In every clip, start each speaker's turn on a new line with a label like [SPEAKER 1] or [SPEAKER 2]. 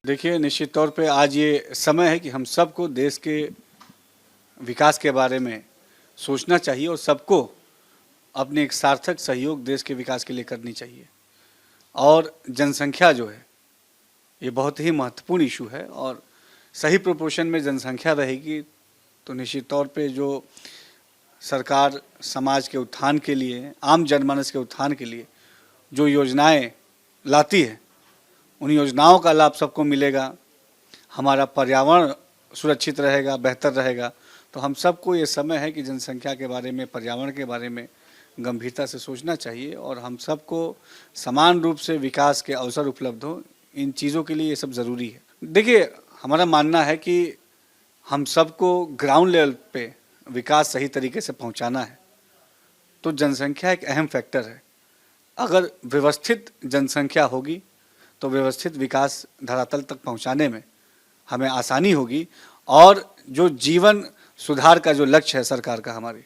[SPEAKER 1] देखिए, निश्चित तौर पे आज ये समय है कि हम सबको देश के विकास के बारे में सोचना चाहिए और सबको अपने एक सार्थक सहयोग देश के विकास के लिए करनी चाहिए। और जनसंख्या जो है, ये बहुत ही महत्वपूर्ण इशू है और सही प्रोपोर्शन में जनसंख्या रहेगी तो निश्चित तौर पे जो सरकार समाज के उत्थान के लिए, आम जनमानस के उत्थान के लिए जो योजनाएं लाती है, उन योजनाओं का लाभ सबको मिलेगा, हमारा पर्यावरण सुरक्षित रहेगा, बेहतर रहेगा। तो हम सबको ये समय है कि जनसंख्या के बारे में, पर्यावरण के बारे में गंभीरता से सोचना चाहिए और हम सबको समान रूप से विकास के अवसर उपलब्ध हो, इन चीज़ों के लिए ये सब ज़रूरी है। देखिए, हमारा मानना है कि हम सबको ग्राउंड लेवल पे विकास सही तरीके से पहुंचाना है, तो जनसंख्या एक अहम फैक्टर है। अगर व्यवस्थित जनसंख्या होगी तो व्यवस्थित विकास धरातल तक पहुंचाने में हमें आसानी होगी और जो जीवन सुधार का जो लक्ष्य है सरकार का हमारे,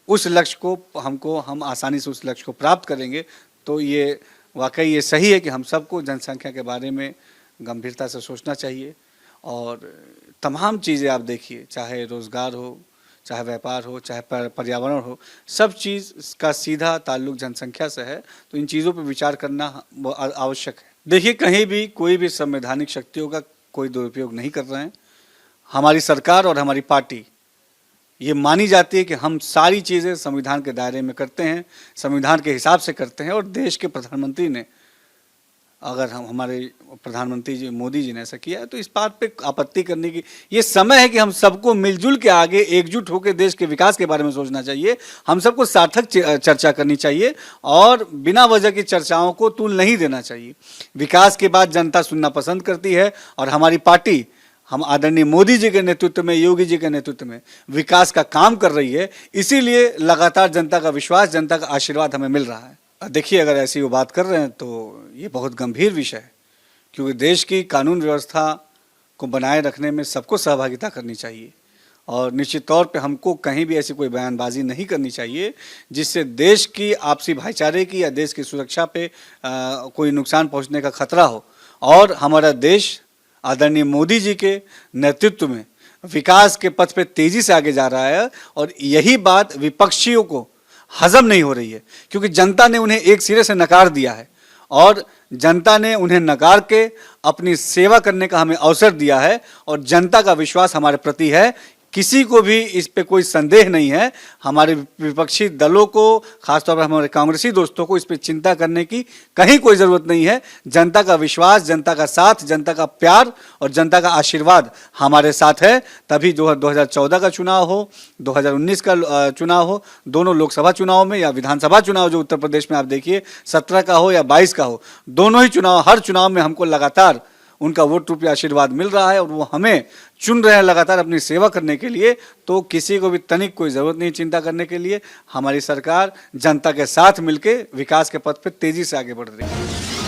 [SPEAKER 1] उस लक्ष्य को हम आसानी से उस लक्ष्य को प्राप्त करेंगे। तो ये वाकई ये सही है कि हम सबको जनसंख्या के बारे में गंभीरता से सोचना चाहिए और तमाम चीज़ें आप देखिए, चाहे रोज़गार हो, चाहे व्यापार हो, चाहे पर्यावरण हो, सब चीज़ का सीधा ताल्लुक जनसंख्या से है। तो इन चीज़ों पर विचार करना आवश्यक है। देखिए, कहीं भी कोई भी संवैधानिक शक्तियों का कोई दुरुपयोग नहीं कर रहे हैं। हमारी सरकार और हमारी पार्टी ये मानी जाती है कि हम सारी चीज़ें संविधान के दायरे में करते हैं, संविधान के हिसाब से करते हैं। और देश के प्रधानमंत्री ने, अगर हमारे प्रधानमंत्री जी मोदी जी ने ऐसा किया है तो इस बात पे आपत्ति करने की ये समय है कि हम सबको मिलजुल के आगे एकजुट होकर देश के विकास के बारे में सोचना चाहिए। हम सबको सार्थक चर्चा करनी चाहिए और बिना वजह की चर्चाओं को तूल नहीं देना चाहिए। विकास के बाद जनता सुनना पसंद करती है और हमारी पार्टी, हम आदरणीय मोदी जी के नेतृत्व में, योगी जी के नेतृत्व में विकास का काम कर रही है। इसीलिए लगातार जनता का विश्वास, जनता का आशीर्वाद हमें मिल रहा है। देखिए, अगर ऐसी वो बात कर रहे हैं तो ये बहुत गंभीर विषय है, क्योंकि देश की कानून व्यवस्था को बनाए रखने में सबको सहभागिता करनी चाहिए और निश्चित तौर पे हमको कहीं भी ऐसी कोई बयानबाजी नहीं करनी चाहिए जिससे देश की आपसी भाईचारे की या देश की सुरक्षा पे कोई नुकसान पहुंचने का खतरा हो। और हमारा देश आदरणीय मोदी जी के नेतृत्व में विकास के पथ पे तेजी से आगे जा रहा है और यही बात विपक्षियों को हजम नहीं हो रही है, क्योंकि जनता ने उन्हें एक सिरे से नकार दिया है और जनता ने उन्हें नकार के अपनी सेवा करने का हमें अवसर दिया है और जनता का विश्वास हमारे प्रति है। किसी को भी इस पे कोई संदेह नहीं है। हमारे विपक्षी दलों को, खासतौर पर हमारे कांग्रेसी दोस्तों को इस पे चिंता करने की कहीं कोई ज़रूरत नहीं है। जनता का विश्वास, जनता का साथ, जनता का प्यार और जनता का आशीर्वाद हमारे साथ है। तभी जो 2014 का चुनाव हो, 2019 का चुनाव हो, दोनों लोकसभा चुनाव में या विधानसभा चुनाव जो उत्तर प्रदेश में आप देखिए 17 का हो या 22 का हो, दोनों ही चुनाव, हर चुनाव में हमको लगातार उनका वोट रूपी आशीर्वाद मिल रहा है और वो हमें चुन रहे हैं लगातार अपनी सेवा करने के लिए। तो किसी को भी तनिक कोई ज़रूरत नहीं चिंता करने के लिए। हमारी सरकार जनता के साथ मिलकर विकास के पथ पर तेज़ी से आगे बढ़ रही है।